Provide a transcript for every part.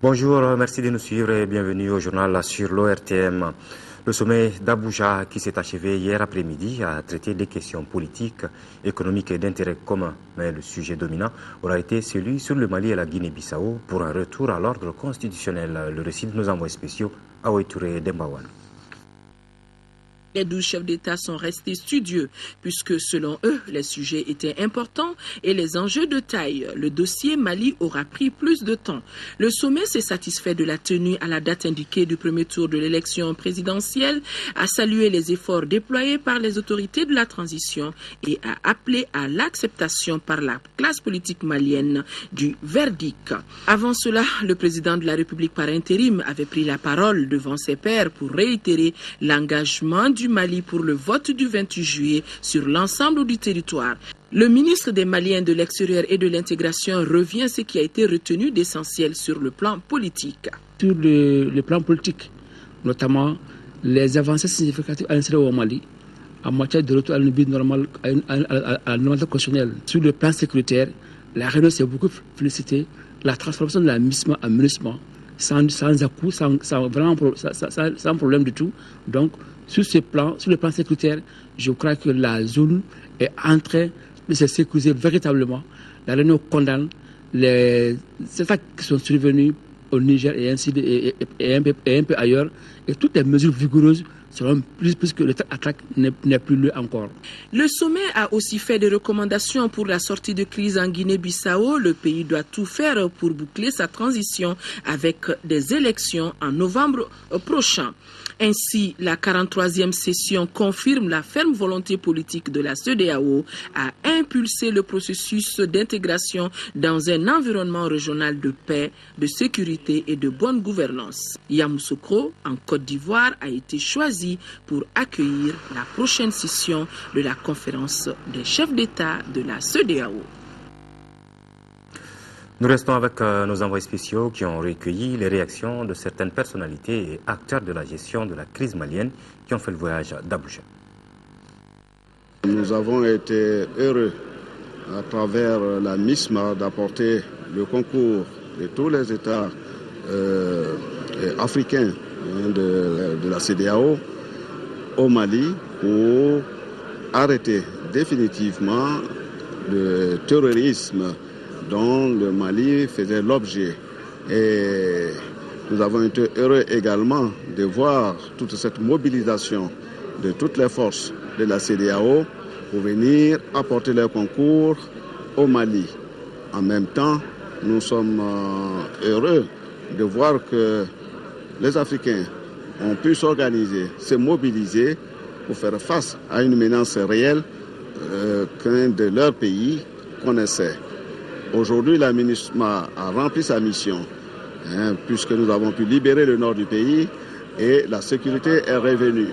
Bonjour, merci de nous suivre et bienvenue au journal sur l'ORTM. Le sommet d'Abuja qui s'est achevé hier après-midi a traité des questions politiques, économiques et d'intérêt commun. Mais le sujet dominant aura été celui sur le Mali et la Guinée-Bissau pour un retour à l'ordre constitutionnel. Le récit de nos envoyés spéciaux à Touré et Dembawan. Les 12 chefs d'État sont restés studieux puisque selon eux, les sujets étaient importants et les enjeux de taille. Le dossier Mali aura pris plus de temps. Le sommet s'est satisfait de la tenue à la date indiquée du premier tour de l'élection présidentielle, a salué les efforts déployés par les autorités de la transition et a appelé à l'acceptation par la classe politique malienne du verdict. Avant cela, le président de la République par intérim avait pris la parole devant ses pairs pour réitérer l'engagement du Mali pour le vote du 28 juillet sur l'ensemble du territoire. Le ministre des Maliens de l'extérieur et de l'intégration revient à ce qui a été retenu d'essentiel sur le plan politique. Sur le plan politique, notamment les avancées significatives annoncées au Mali en matière de retour à une vie normale, à la normalité constitutionnelle. Sur le plan sécuritaire, la réunion s'est beaucoup félicitée. La transformation de la MISMA en MINUSMA sans à-coup, sans problème du tout. Donc, sur le plan sécuritaire, je crois que la zone est en train de se sécuriser véritablement. La réunion condamne les attaques qui sont survenues au Niger et un peu ailleurs. Et toutes les mesures vigoureuses seront plus que l'attaque n'est plus lieu encore. Le sommet a aussi fait des recommandations pour la sortie de crise en Guinée-Bissau. Le pays doit tout faire pour boucler sa transition avec des élections en novembre prochain. Ainsi, la 43e session confirme la ferme volonté politique de la CEDEAO à impulser le processus d'intégration dans un environnement régional de paix, de sécurité et de bonne gouvernance. Yamoussoukro, en Côte d'Ivoire, a été choisi pour accueillir la prochaine session de la conférence des chefs d'État de la CEDEAO. Nous restons avec nos envoyés spéciaux qui ont recueilli les réactions de certaines personnalités et acteurs de la gestion de la crise malienne qui ont fait le voyage d'Abuja. Nous avons été heureux à travers la MISMA d'apporter le concours de tous les États africains de la CEDEAO au Mali pour arrêter définitivement le terrorisme dont le Mali faisait l'objet. Et nous avons été heureux également de voir toute cette mobilisation de toutes les forces de la CEDEAO pour venir apporter leur concours au Mali. En même temps, nous sommes heureux de voir que les Africains ont pu s'organiser, se mobiliser pour faire face à une menace réelle qu'un de leurs pays connaissait. Aujourd'hui, la MINUSMA a rempli sa mission, puisque nous avons pu libérer le nord du pays et la sécurité est revenue.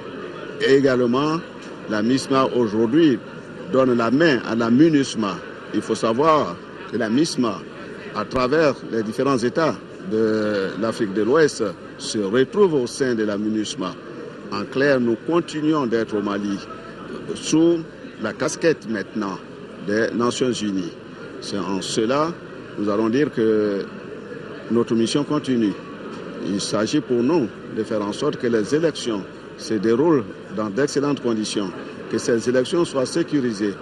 Et également, la MINUSMA aujourd'hui donne la main à la MINUSMA. Il faut savoir que la MINUSMA, à travers les différents États de l'Afrique de l'Ouest, se retrouve au sein de la MINUSMA. En clair, nous continuons d'être au Mali sous la casquette maintenant des Nations Unies. C'est en cela, nous allons dire que notre mission continue. Il s'agit pour nous de faire en sorte que les élections se déroulent dans d'excellentes conditions, que ces élections soient sécurisées.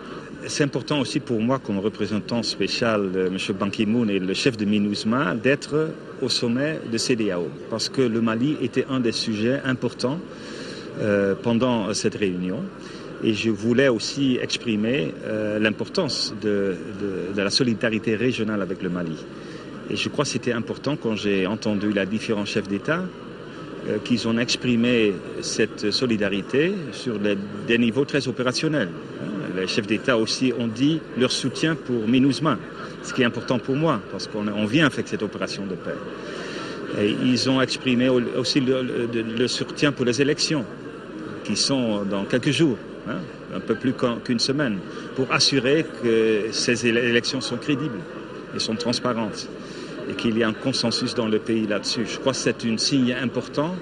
C'est important aussi pour moi, comme représentant spécial de M. Ban Ki-moon et le chef de MINUSMA, d'être au sommet de CEDEAO, parce que le Mali était un des sujets importants pendant cette réunion. Et je voulais aussi exprimer l'importance de la solidarité régionale avec le Mali. Et je crois que c'était important quand j'ai entendu les différents chefs d'État qu'ils ont exprimé cette solidarité sur des niveaux très opérationnels. Les chefs d'État aussi ont dit leur soutien pour MINUSMA, ce qui est important pour moi, parce qu'on vient avec cette opération de paix. Et ils ont exprimé aussi le soutien pour les élections, qui sont dans quelques jours. Un peu plus qu'une semaine, pour assurer que ces élections sont crédibles et sont transparentes et qu'il y a un consensus dans le pays là-dessus. Je crois que c'est un signe important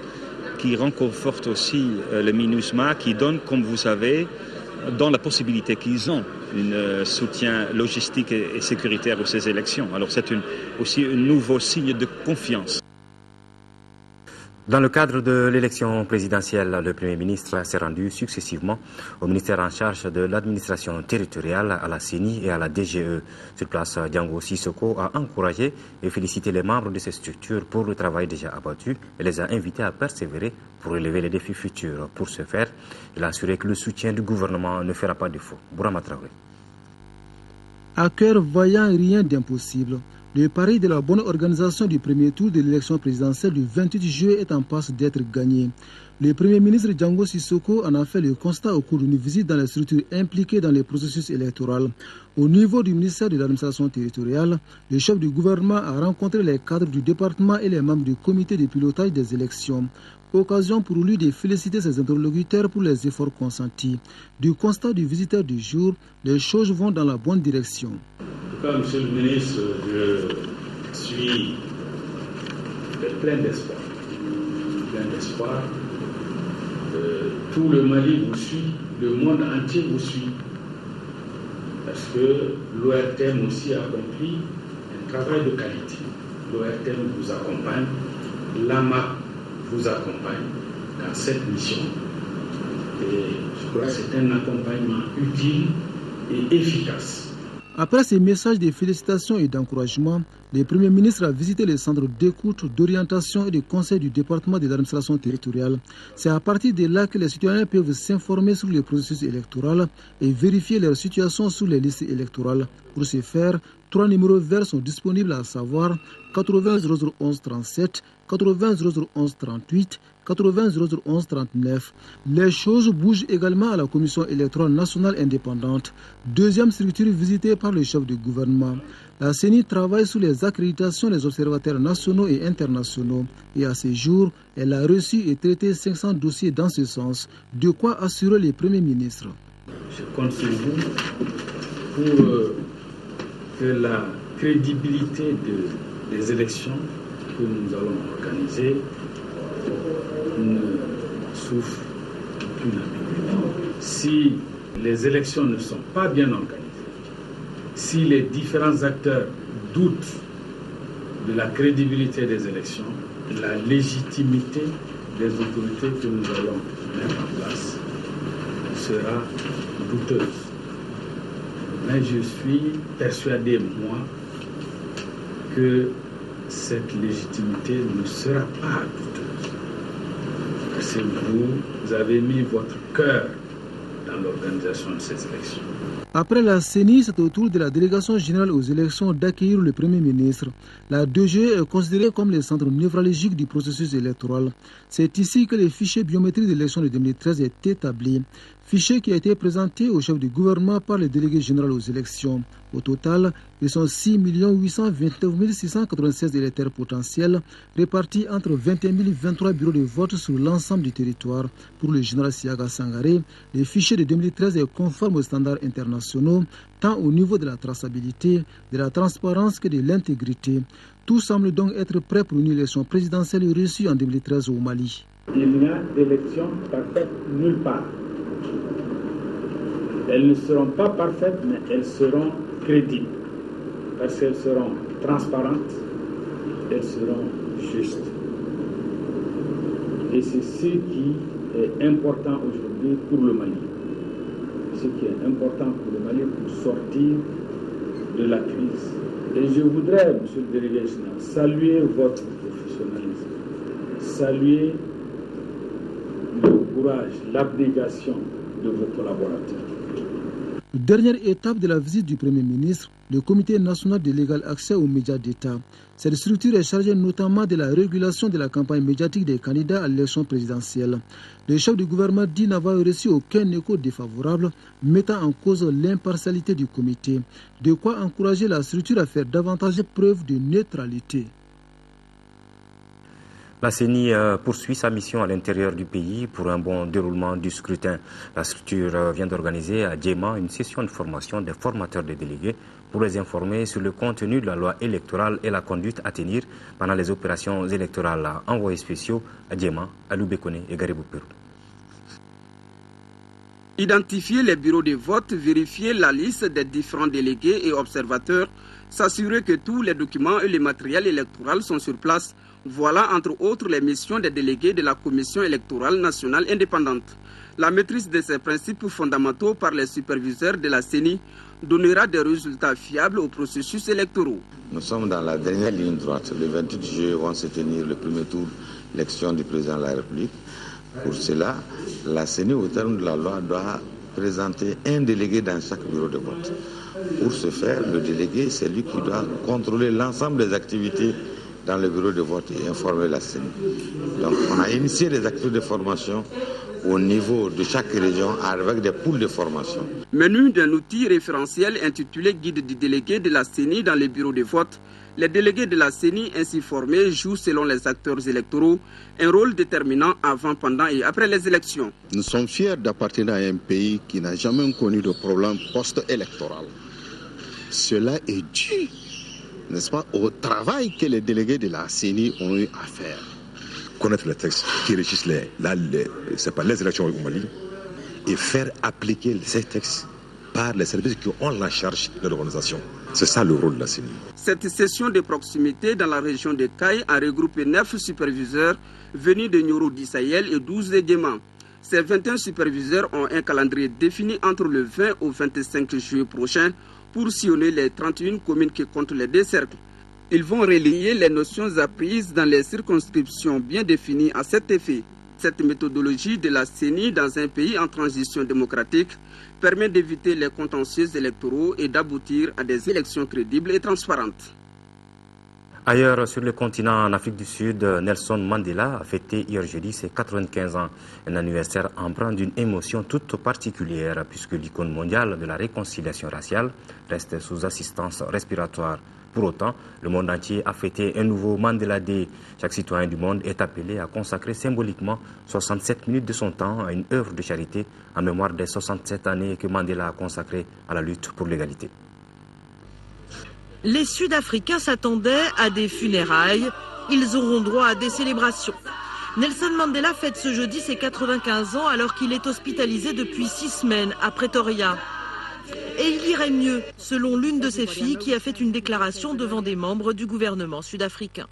qui renconforte aussi le MINUSMA, qui donne, comme vous savez, dans la possibilité qu'ils ont un soutien logistique et sécuritaire aux ces élections. Alors c'est aussi un nouveau signe de confiance. Dans le cadre de l'élection présidentielle, le Premier ministre s'est rendu successivement au ministère en charge de l'administration territoriale, à la CENI et à la DGE. Sur place, Diango Sissoko a encouragé et félicité les membres de ces structures pour le travail déjà abattu et les a invités à persévérer pour relever les défis futurs. Pour ce faire, il a assuré que le soutien du gouvernement ne fera pas défaut. Bourama Traoré. À cœur vaillant, rien d'impossible. Le pari de la bonne organisation du premier tour de l'élection présidentielle du 28 juillet est en passe d'être gagné. Le Premier ministre Diango Sissoko en a fait le constat au cours d'une visite dans les structures impliquées dans les processus électoraux. Au niveau du ministère de l'administration territoriale, le chef du gouvernement a rencontré les cadres du département et les membres du comité de pilotage des élections. Occasion pour lui de féliciter ses interlocuteurs pour les efforts consentis. Du constat du visiteur du jour, les choses vont dans la bonne direction. Monsieur le ministre, je suis plein d'espoir. Tout le Mali vous suit, le monde entier vous suit. Parce que l'ORTM aussi a accompli un travail de qualité. L'ORTM vous accompagne, l'AMAC vous accompagne dans cette mission. Et je crois que c'est un accompagnement utile et efficace. Après ces messages de félicitations et d'encouragement, le Premier ministre a visité les centres d'écoute, d'orientation et de conseil du département de l'administration territoriale. C'est à partir de là que les citoyens peuvent s'informer sur le processus électoral et vérifier leur situation sur les listes électorales. Pour ce faire, 3 numéros verts sont disponibles, à savoir 80 0011 37, 80 0011 38, 80 0011 39. Les choses bougent également à la Commission électorale nationale indépendante, deuxième structure visitée par le chef du gouvernement. La CENI travaille sur les accréditations des observateurs nationaux et internationaux et à ce jour, elle a reçu et traité 500 dossiers dans ce sens, de quoi assurer le Premier ministre. Je compte sur vous pour que la crédibilité des élections que nous allons organiser ne souffre aucune ambiguïté. Si les élections ne sont pas bien organisées, si les différents acteurs doutent de la crédibilité des élections, la légitimité des autorités que nous allons mettre en place sera douteuse. Mais je suis persuadé, moi, que cette légitimité ne sera pas douteuse. Parce que vous avez mis votre cœur dans l'organisation de ces élections. Après la CENI, c'est au tour de la délégation générale aux élections d'accueillir le Premier ministre. La DGE est considérée comme le centre névralgique du processus électoral. C'est ici que le fichier biométrique de l'élection de 2013 est établi. Fichier qui a été présenté au chef du gouvernement par le délégué général aux élections. Au total, ils sont 6 829 696 électeurs potentiels répartis entre 21 023 bureaux de vote sur l'ensemble du territoire. Pour le général Siaga Sangaré, le fichier de 2013 est conforme aux standards internationaux, tant au niveau de la traçabilité, de la transparence que de l'intégrité. Tout semble donc être prêt pour une élection présidentielle reçue en 2013 au Mali. Il n'y a d'élection parfaite nulle part. Elles ne seront pas parfaites, mais elles seront crédibles. Parce qu'elles seront transparentes, elles seront justes. Et c'est ce qui est important aujourd'hui pour le Mali. Ce qui est important pour le Mali pour sortir de la crise. Et je voudrais, monsieur le délégué général, saluer votre professionnalisme, saluer le courage, l'abnégation de vos collaborateurs. Dernière étape de la visite du Premier ministre, le Comité national de l'égal accès aux médias d'État. Cette structure est chargée notamment de la régulation de la campagne médiatique des candidats à l'élection présidentielle. Le chef du gouvernement dit n'avoir reçu aucun écho défavorable, mettant en cause l'impartialité du comité. De quoi encourager la structure à faire davantage preuve de neutralité. La CENI poursuit sa mission à l'intérieur du pays pour un bon déroulement du scrutin. La structure vient d'organiser à Djema une session de formation des formateurs des délégués pour les informer sur le contenu de la loi électorale et la conduite à tenir pendant les opérations électorales. Envoyés spéciaux à Djema, à Loubekone et Garibou Pérou. Identifier les bureaux de vote, vérifier la liste des différents délégués et observateurs, s'assurer que tous les documents et le matériel électoral sont sur place. Voilà entre autres les missions des délégués de la Commission électorale nationale indépendante. La maîtrise de ces principes fondamentaux par les superviseurs de la CENI donnera des résultats fiables aux processus électoraux. Nous sommes dans la dernière ligne droite. Le 28 juillet vont se tenir le premier tour l'élection du président de la République. Pour cela, la CENI, au terme de la loi, doit présenter un délégué dans chaque bureau de vote. Pour ce faire, le délégué, c'est lui qui doit contrôler l'ensemble des activités dans le bureau de vote et informer la CENI. Donc, on a initié des activités de formation au niveau de chaque région avec des poules de formation. Menu d'un outil référentiel intitulé Guide du délégué de la CENI dans les bureaux de vote, les délégués de la CENI ainsi formés jouent selon les acteurs électoraux un rôle déterminant avant, pendant et après les élections. Nous sommes fiers d'appartenir à un pays qui n'a jamais connu de problème post-électoral. Cela est dû, n'est-ce pas, au travail que les délégués de la CENI ont eu à faire. Connaître les textes qui régissent les élections au Mali et faire appliquer ces textes par les services qui ont la charge de l'organisation. C'est ça le rôle de la CENI. Cette session de proximité dans la région de Caille a regroupé 9 superviseurs venus de Nioro-di Sahel et 12 de Guéman. Ces 21 superviseurs ont un calendrier défini entre le 20 au 25 juillet prochain pour sillonner les 31 communes qui comptent les 2 cercles. Ils vont relayer les notions apprises dans les circonscriptions bien définies à cet effet. Cette méthodologie de la CENI dans un pays en transition démocratique permet d'éviter les contentieux électoraux et d'aboutir à des élections crédibles et transparentes. Ailleurs sur le continent, en Afrique du Sud, Nelson Mandela a fêté hier jeudi ses 95 ans. Un anniversaire empreint d'une émotion toute particulière puisque l'icône mondiale de la réconciliation raciale reste sous assistance respiratoire. Pour autant, le monde entier a fêté un nouveau Mandela Day. Chaque citoyen du monde est appelé à consacrer symboliquement 67 minutes de son temps à une œuvre de charité en mémoire des 67 années que Mandela a consacrées à la lutte pour l'égalité. Les Sud-Africains s'attendaient à des funérailles. Ils auront droit à des célébrations. Nelson Mandela fête ce jeudi ses 95 ans alors qu'il est hospitalisé depuis 6 semaines à Pretoria. Et il irait mieux, selon l'une de ses filles qui a fait une déclaration devant des membres du gouvernement sud-africain.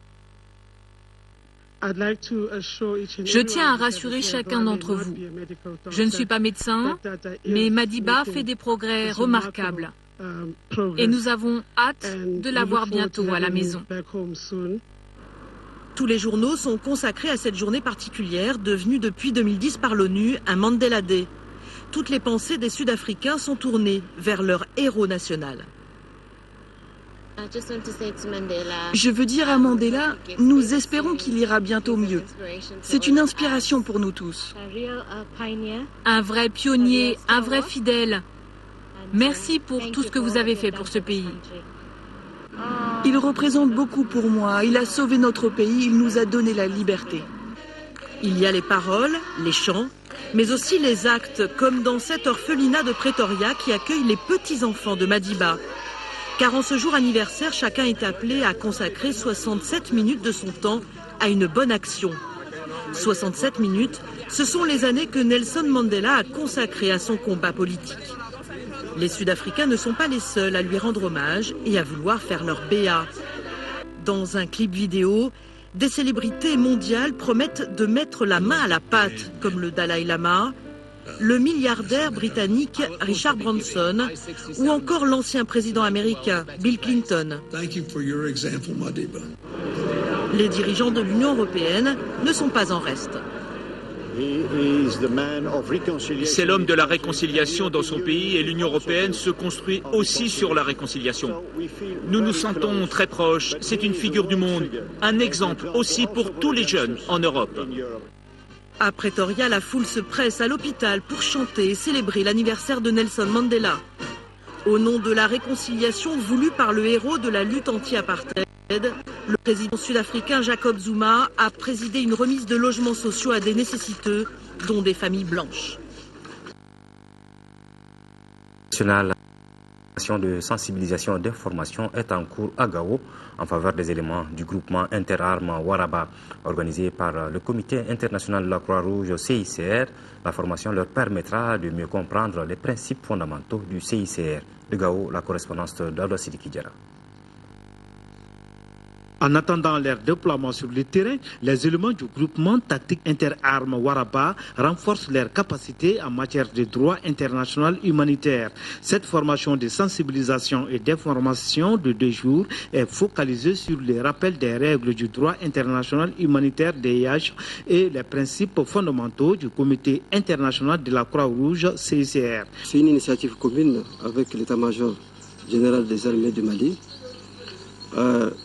Je tiens à rassurer chacun d'entre vous. Je ne suis pas médecin, mais Madiba fait des progrès remarquables. Et nous avons hâte de la voir bientôt à la maison. Tous les journaux sont consacrés à cette journée particulière, devenue depuis 2010 par l'ONU un Mandela Day. Toutes les pensées des Sud-Africains sont tournées vers leur héros national. Je veux dire à Mandela, nous espérons qu'il ira bientôt mieux. C'est une inspiration pour nous tous. Un vrai pionnier, un vrai fidèle. Merci pour tout ce que vous avez fait pour ce pays. Il représente beaucoup pour moi. Il a sauvé notre pays, il nous a donné la liberté. Il y a les paroles, les chants, mais aussi les actes, comme dans cet orphelinat de Pretoria qui accueille les petits-enfants de Madiba. Car en ce jour anniversaire, chacun est appelé à consacrer 67 minutes de son temps à une bonne action. 67 minutes, ce sont les années que Nelson Mandela a consacrées à son combat politique. Les Sud-Africains ne sont pas les seuls à lui rendre hommage et à vouloir faire leur BA. Dans un clip vidéo, des célébrités mondiales promettent de mettre la main à la pâte, comme le Dalai Lama, le milliardaire britannique Richard Branson ou encore l'ancien président américain Bill Clinton. Les dirigeants de l'Union européenne ne sont pas en reste. C'est l'homme de la réconciliation dans son pays et l'Union européenne se construit aussi sur la réconciliation. Nous nous sentons très proches, c'est une figure du monde, un exemple aussi pour tous les jeunes en Europe. À Pretoria, la foule se presse à l'hôpital pour chanter et célébrer l'anniversaire de Nelson Mandela. Au nom de la réconciliation voulue par le héros de la lutte anti-apartheid, le président sud-africain Jacob Zuma a présidé une remise de logements sociaux à des nécessiteux, dont des familles blanches. La de sensibilisation et d'information est en cours à Gao en faveur des éléments du groupement interarmes Waraba organisé par le Comité international de la Croix-Rouge CICR. La formation leur permettra de mieux comprendre les principes fondamentaux du CICR. De Gao, la correspondance d'Aldo Sidiki Diarra. En attendant leur déploiement sur le terrain, les éléments du groupement tactique interarmes Waraba renforcent leurs capacités en matière de droit international humanitaire. Cette formation de sensibilisation et d'information de 2 jours est focalisée sur le rappel des règles du droit international humanitaire DIH et les principes fondamentaux du Comité international de la Croix-Rouge CICR. C'est une initiative commune avec l'état-major général des armées du Mali.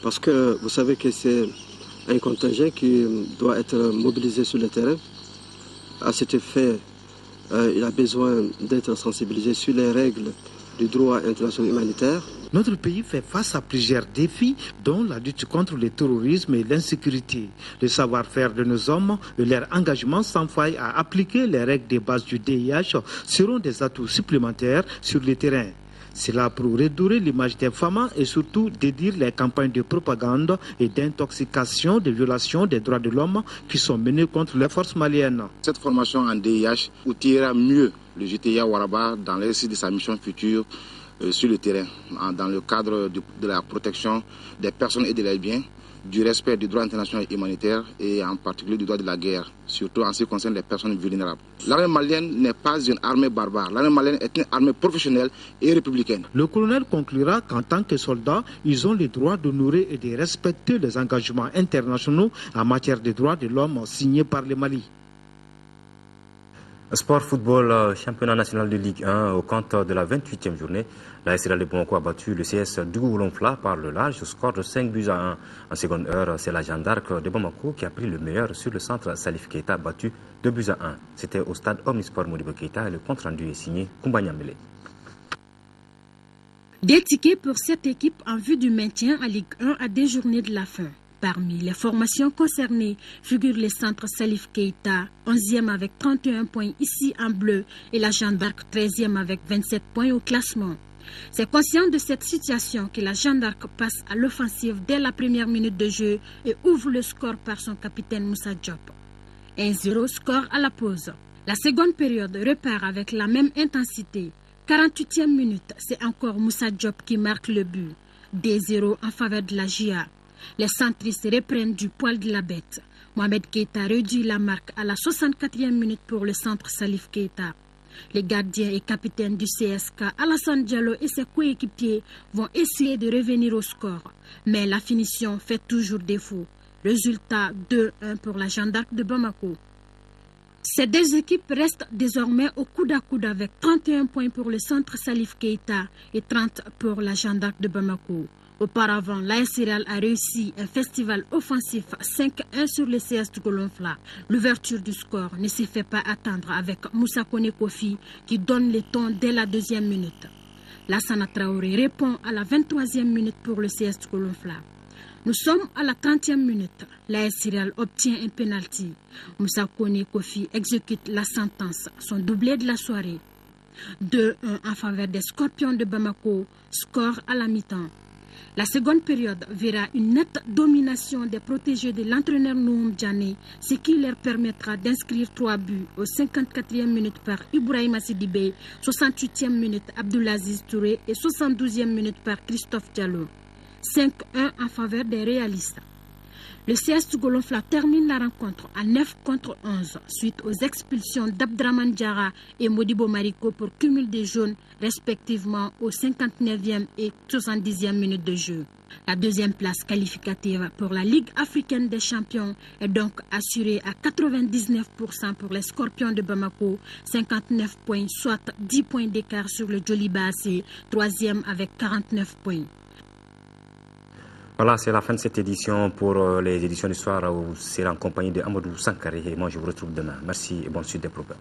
Parce que vous savez que c'est un contingent qui doit être mobilisé sur le terrain. À cet effet, il a besoin d'être sensibilisé sur les règles du droit international humanitaire. Notre pays fait face à plusieurs défis, dont la lutte contre le terrorisme et l'insécurité. Le savoir-faire de nos hommes et leur engagement sans faille à appliquer les règles de base du DIH seront des atouts supplémentaires sur le terrain. C'est là pour redorer l'image des femmes et surtout dédire les campagnes de propagande et d'intoxication de violations des droits de l'homme qui sont menées contre les forces maliennes. Cette formation en DIH outillera mieux le JTIA Waraba dans l'exercice de sa mission future sur le terrain, dans le cadre de la protection des personnes et de leurs biens, du respect du droit international humanitaire et en particulier du droit de la guerre, surtout en ce qui concerne les personnes vulnérables. L'armée malienne n'est pas une armée barbare, l'armée malienne est une armée professionnelle et républicaine. Le colonel conclura qu'en tant que soldats, ils ont le droit d'honorer et de respecter les engagements internationaux en matière de droits de l'homme signés par le Mali. Sport football, championnat national de Ligue 1 au compte de la 28e journée. La SRL de Bamako a battu le CS Dougoulonfla par le large score de 5-1. En seconde heure, c'est la Jeanne d'Arc de Bamako qui a pris le meilleur sur le centre Salif Keita battu 2-1. C'était au stade Omnisport Modibo Keita et le compte rendu est signé Koumbanya Mele. Des tickets pour cette équipe en vue du maintien à Ligue 1 à des journées de la fin. Parmi les formations concernées figurent les centres Salif Keita, 11e avec 31 points ici en bleu et la Jeanne d'Arc 13e avec 27 points au classement. C'est conscient de cette situation que la Jeanne d'Arc passe à l'offensive dès la première minute de jeu et ouvre le score par son capitaine Moussa Diop. 1-0 score à la pause. La seconde période repart avec la même intensité. 48e minute, c'est encore Moussa Diop qui marque le but. 2-0 en faveur de la GIA. Les centristes reprennent du poil de la bête. Mohamed Keita réduit la marque à la 64e minute pour le centre Salif Keita. Les gardiens et capitaines du CSK, Alassane Diallo et ses coéquipiers vont essayer de revenir au score. Mais la finition fait toujours défaut. Résultat 2-1 pour la Jeanne d'Arc de Bamako. Ces deux équipes restent désormais au coude à coude avec 31 points pour le centre Salif Keita et 30 pour la Jeanne d'Arc de Bamako. Auparavant, l'AS Real a réussi un festival offensif 5-1 sur le CS Dougoulonfla. L'ouverture du score ne s'est fait pas attendre avec Moussa Kone Kofi qui donne le ton dès la 2e minute. Lassana Traoré répond à la 23e minute pour le CS Dougoulonfla. Nous sommes à la 30e minute. L'AS Real obtient un penalty. Moussa Kone Kofi exécute la sentence, son doublé de la soirée. 2-1 en faveur des Scorpions de Bamako, score à la mi-temps. La seconde période verra une nette domination des protégés de l'entraîneur Nouhoum Djane, ce qui leur permettra d'inscrire 3 buts au 54e minute par Ibrahima Sidibé, 68e minute Abdulaziz Touré et 72e minute par Christophe Diallo. 5-1 en faveur des réalistes. Le CS Dougoulonfla termine la rencontre à 9-11 suite aux expulsions d'Abdraman Diarra et Modibo Mariko pour cumul des jaunes respectivement aux 59e et 70e minutes de jeu. La deuxième place qualificative pour la Ligue africaine des champions est donc assurée à 99% pour les Scorpions de Bamako, 59 points, soit 10 points d'écart sur le Djoliba AC, 3e avec 49 points. Voilà, c'est la fin de cette édition. Pour les éditions du soir, où c'est en compagnie de Amadou Sankari et moi je vous retrouve demain. Merci et bonne suite des programmes.